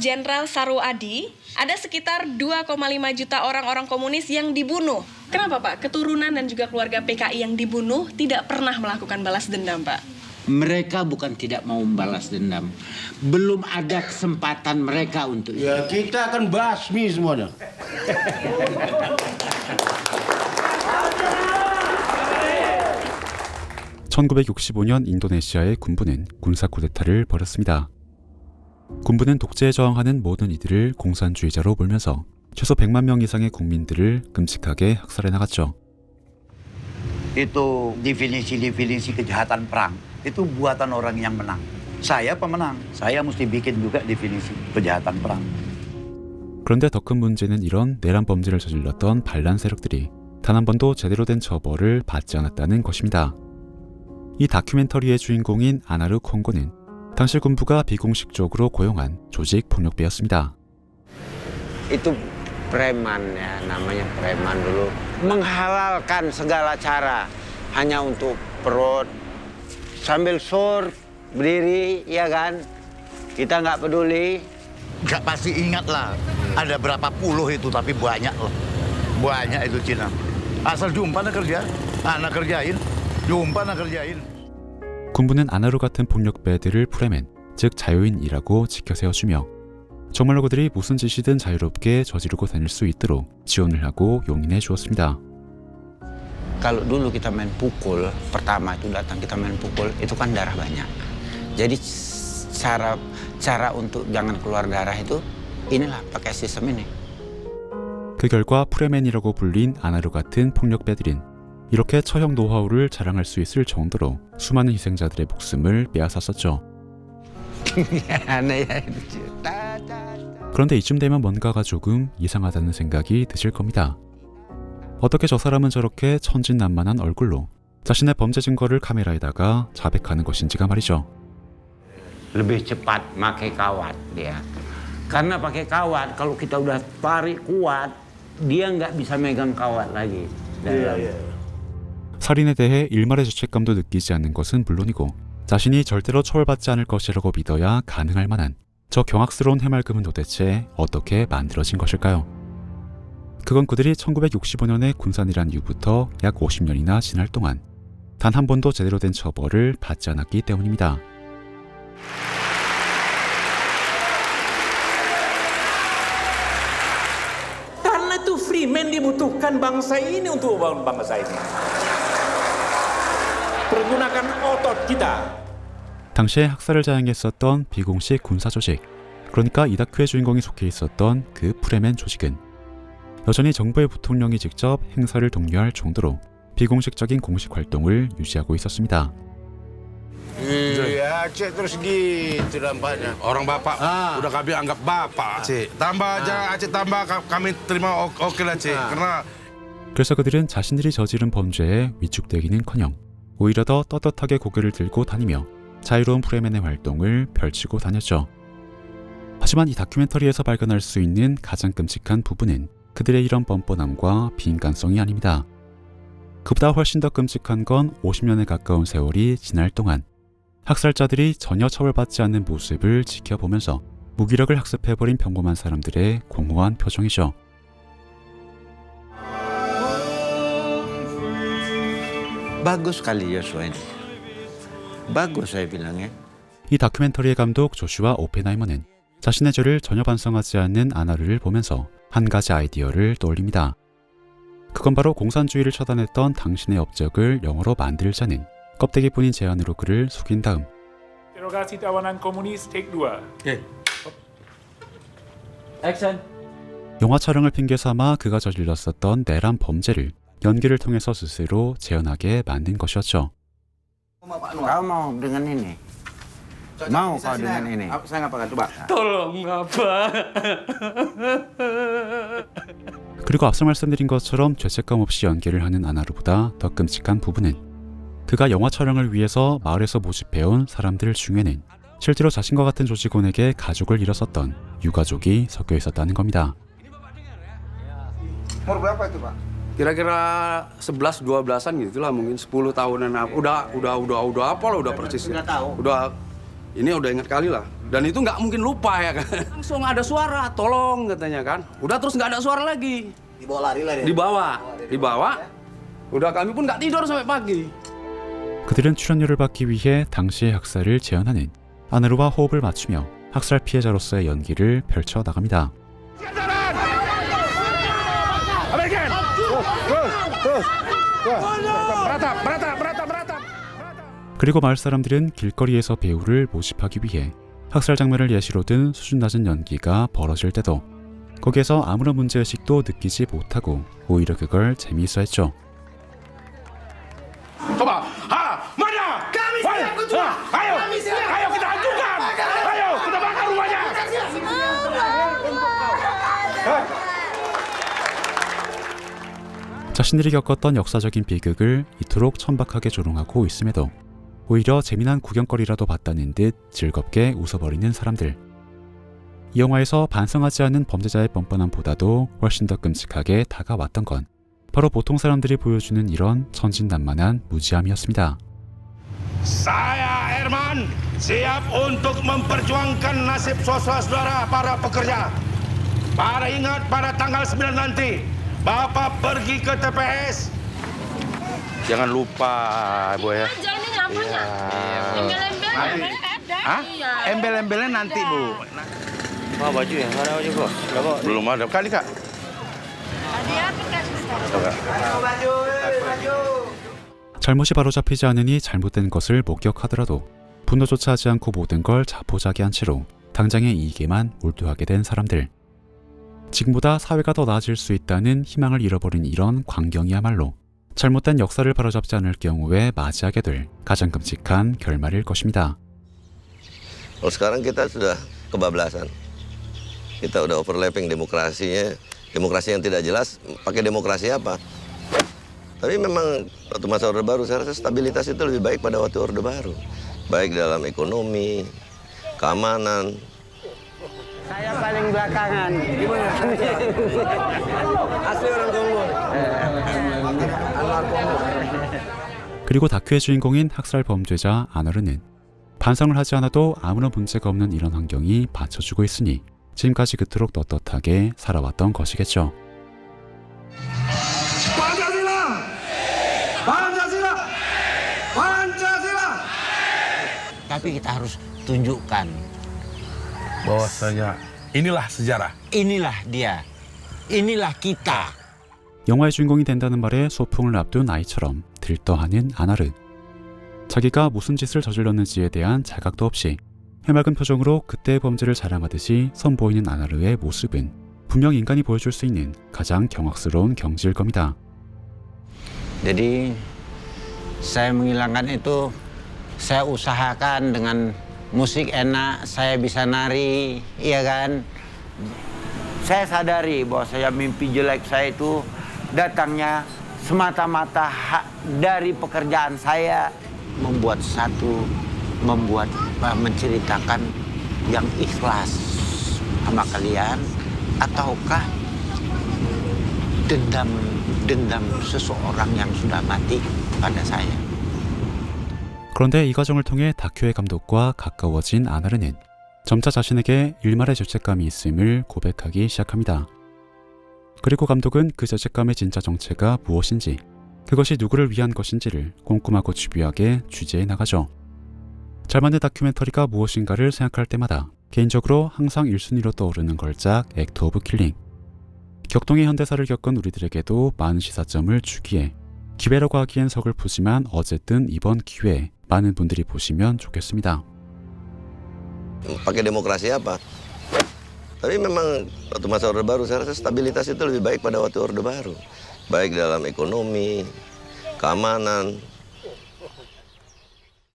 Jenderal Saruadi, ada sekitar 2,5 juta orang-orang komunis yang dibunuh. Kenapa Pak? Keturunan dan juga keluarga PKI yang dibunuh tidak pernah melakukan balas dendam, Pak? Mereka bukan tidak mau membalas dendam. Belum ada kesempatan mereka untuk itu. Ya, kita akan basmi semuanya. 1965년 인도네시아의 군부는 군사 쿠데타를 벌였습니다. 군부는 독재에 저항하는 모든 이들을 공산주의자로 몰면서 최소 100만 명 이상의 국민들을 끔찍하게 학살해 나갔죠. Itu definisi kejahatan perang. Itu buatan orang yang menang. Saya pemenang. Saya mesti bikin juga definisi kejahatan perang. 그런데 더 큰 문제는 이런 내란 범죄를 저질렀던 반란 세력들이 단 한 번도 제대로 된 처벌을 받지 않았다는 것입니다. 이 다큐멘터리의 주인공인 아나르 콩고는 당시 군부가 비공식적으로 고용한 조직 폭력배였습니다. Itu preman ya, namanya preman dulu. Menghalalkan segala cara hanya untuk perut. Sambil sur, berdiri, ya kan? Kita nggak peduli. Nggak pasti ingat lah. Ada berapa puluh itu, tapi banyak loh. Banyak itu Cina. Asal jumpa nak kerja, anak kerjain. jumpa nak kerjain. 군부는 아나루 같은 폭력배들을 프레멘, 즉 자유인이라고 지켜 세워주며 정말로 그들이 무슨 짓이든 자유롭게 저지르고 다닐 수 있도록 지원을 하고 용인해 주었습니다. Kalau dulu kita main pukul, pertama itu datang kita main pukul, itu kan darah banyak. Jadi cara untuk jangan keluar darah itu inilah pakai sistem ini. 그 결과 프레멘이라고 불린 아나루 같은 폭력배들은 이렇게 처형 노하우를 자랑할 수 있을 정도로 수많은 희생자들의 목숨을 빼앗았었죠. 그런데 이쯤 되면 뭔가가 조금 이상하다는 생각이 드실 겁니다. 어떻게 저 사람은 저렇게 천진난만한 얼굴로 자신의 범죄 증거를 카메라에다가 자백하는 것인지가 말이죠. Lebih cepat pakai kawat dia. Karena pakai kawat kalau kita udah tarik kuat, dia nggak bisa megang kawat lagi. 살인에 대해 일말의 죄책감도 느끼지 않는 것은 물론이고 자신이 절대로 처벌받지 않을 것이라고 믿어야 가능할 만한 저 경악스러운 해맑음은 도대체 어떻게 만들어진 것일까요? 그건 그들이 1965년에 군산이란 이후부터 약 50년이나 지날 동안 단 한 번도 제대로 된 처벌을 받지 않았기 때문입니다. Karena itu Freeman dibutuhkan bangsa ini untuk membangun bangsa ini. Pergunakan otot kita. 당시에 학살을 자행했었던 비공식 군사 조직, 그러니까 이 다큐의 주인공이 속해 있었던 그 프레멘 조직은 여전히 정부의 부통령이 직접 행사를 독려할 정도로 비공식적인 공식 활동을 유지하고 있었습니다. Ya, Aceh terus gitu nampaknya. Orang bapak udah kami anggap bapak, Aceh. Tambah aja Aceh tambah kami terima oke lah, Aceh. karena 그래서 그들은 자신들이 저지른 범죄에 위축되기는커녕 오히려 더 떳떳하게 고개를 들고 다니며 자유로운 프레멘의 활동을 펼치고 다녔죠. 하지만 이 다큐멘터리에서 발견할 수 있는 가장 끔찍한 부분은 그들의 이런 뻔뻔함과 비인간성이 아닙니다. 그보다 훨씬 더 끔찍한 건 50년에 가까운 세월이 지날 동안 학살자들이 전혀 처벌받지 않는 모습을 지켜보면서 무기력을 학습해버린 평범한 사람들의 공허한 표정이죠. Bagus sekali Joshua ini. Bagus saya bilangnya. 이 다큐멘터리의 감독 조슈아 오펜하이머는 자신의 죄를 전혀 반성하지 않는 아나르를 보면서 한 가지 아이디어를 떠올립니다. 그건 바로 공산주의를 처단했던 당신의 업적을 영어로 만들자는 껍데기뿐인 제안으로 그를 속인 다음 Interogasi tawanan komunis take 2. Action. 영화 촬영을 핑계 삼아 그가 저질렀었던 내란 범죄를 연기를 통해서 스스로 재현하게 만든 것이었죠. Kau mau dengan ini? Mau kau dengan ini? Saya ngapakan coba. Tolong apa? 그리고 앞서 말씀드린 것처럼 죄책감 없이 연기를 하는 아나루보다 더 끔찍한 부분은 그가 영화 촬영을 위해서 마을에서 모집해온 사람들 중에는 실제로 자신과 같은 조직원에게 가족을 잃었었던 유가족이 섞여 있었다는 겁니다. Umur berapa itu, Pak? Kira-kira 11-12an gitu lah, mungkin 10 tahunan. Udah apa lah, udah persis. Udah tahu. Udah, ini udah ingat kali lah. Dan itu nggak mungkin lupa ya kan. Langsung ada suara, tolong katanya kan. Udah terus nggak ada suara lagi. Dibawa lari lah dia. Dibawa. Udah kami pun nggak tidur sampai pagi. 그들은 출연료를 받기 위해 당시의 학살을 재현하는 아내르와 호흡을 맞추며 학살 피해자로서의 연기를 펼쳐 나갑니다. 그리고 마을 사람들은 길거리에서 배우를 모집하기 위해 학살 장면을 예시로 든 수준 낮은 연기가 벌어질 때도 거기에서 아무런 문제의식도 느끼지 못하고 오히려 그걸 재미있어 했죠. Coba, mana? Kami siap ketua. Ayo, ayo kita hancurkan. Ayo, kita bakar rumahnya. 자신들이 겪었던 역사적인 비극을 이토록 천박하게 조롱하고 있음에도 오히려 재미난 구경거리라도 봤다는 듯 즐겁게 웃어버리는 사람들. 이 영화에서 반성하지 않은 범죄자의 뻔뻔함보다도 훨씬 더 끔찍하게 다가왔던 건 바로 보통 사람들이 보여주는 이런 천진난만한 무지함이었습니다. Saya Herman siap untuk memperjuangkan nasib saudara para pekerja. Para ingat pada tanggal 9 nanti Bapak pergi ke TPS. Jangan lupa, Bu ya. Jalannya nyaman nggak? Embel-embel ada. Hah? Embel-embelnya nanti, Bu. Bawa baju ya? Nggak ada baju kok. Belum ada. Kali, Kak. 잘못이 바로잡히지 않으니 잘못된 것을 목격하더라도 분노조차 하지 않고 모든 걸 자포자기한 채로 당장의 이익에만 몰두하게 된 사람들. 지금보다 사회가 더 나아질 수 있다는 희망을 잃어버린 이런 광경이야말로 잘못된 역사를 바로잡지 않을 경우에 맞이하게 될 가장 끔찍한 결말일 것입니다. Sekarang kita sudah kebablasan. Kita udah overlapping demokrasinya. Demokrasi yang tidak jelas, pakai demokrasi apa? Tapi memang waktu masa Orde Baru, saya rasa stabilitas itu lebih baik pada waktu Orde Baru. Baik dalam ekonomi, keamanan. Saya paling belakangan. Gimana? Asli orang Kongo. 그리고 다큐의 주인공인 학살 범죄자 아너르는 반성을 하지 않아도 아무런 문제가 없는 이런 환경이 받쳐주고 있으니 지금까지 그토록 떳떳하게 살아왔던 것이겠죠. Tapi kita harus tunjukkan bahwasanya inilah sejarah. inilah dia, inilah kita. 영화의 주인공이 된다는 말에 소풍을 앞둔 아이처럼 들떠하는 아나르. 자기가 무슨 짓을 저질렀는지에 대한 자각도 없이 해맑은 표정으로 그때의 범죄를 자랑하듯이 선보이는 아나르의 모습은 분명 인간이 보여줄 수 있는 가장 경악스러운 경지일 겁니다. Jadi saya menghilangkan itu, saya usahakan dengan musik enak, saya bisa nari, iya kan? Saya sadari bahwa saya mimpi jelek saya itu datangnya semata-mata dari pekerjaan saya menceritakan yang ikhlas sama kalian, ataukah dendam seseorang yang sudah mati pada saya. 그런데 이 과정을 통해 다큐의 감독과 가까워진 아나르는 점차 자신에게 일말의 죄책감이 있음을 고백하기 시작합니다. 그리고 감독은 그 죄책감의 진짜 정체가 무엇인지, 그것이 누구를 위한 것인지를 꼼꼼하고 집요하게 취재해 나가죠. 잘 만든 다큐멘터리가 무엇인가를 생각할 때마다 개인적으로 항상 1순위로 떠오르는 걸작 액트 오브 킬링. 격동의 현대사를 겪은 우리들에게도 많은 시사점을 주기에 기회라고 하기엔 서글프지만 어쨌든 이번 기회에 많은 분들이 보시면 좋겠습니다. Pakai demokrasi apa? Tapi memang waktu masa Orde Baru, saya rasa stabilitas itu lebih baik pada waktu Orde Baru. Baik dalam ekonomi, keamanan.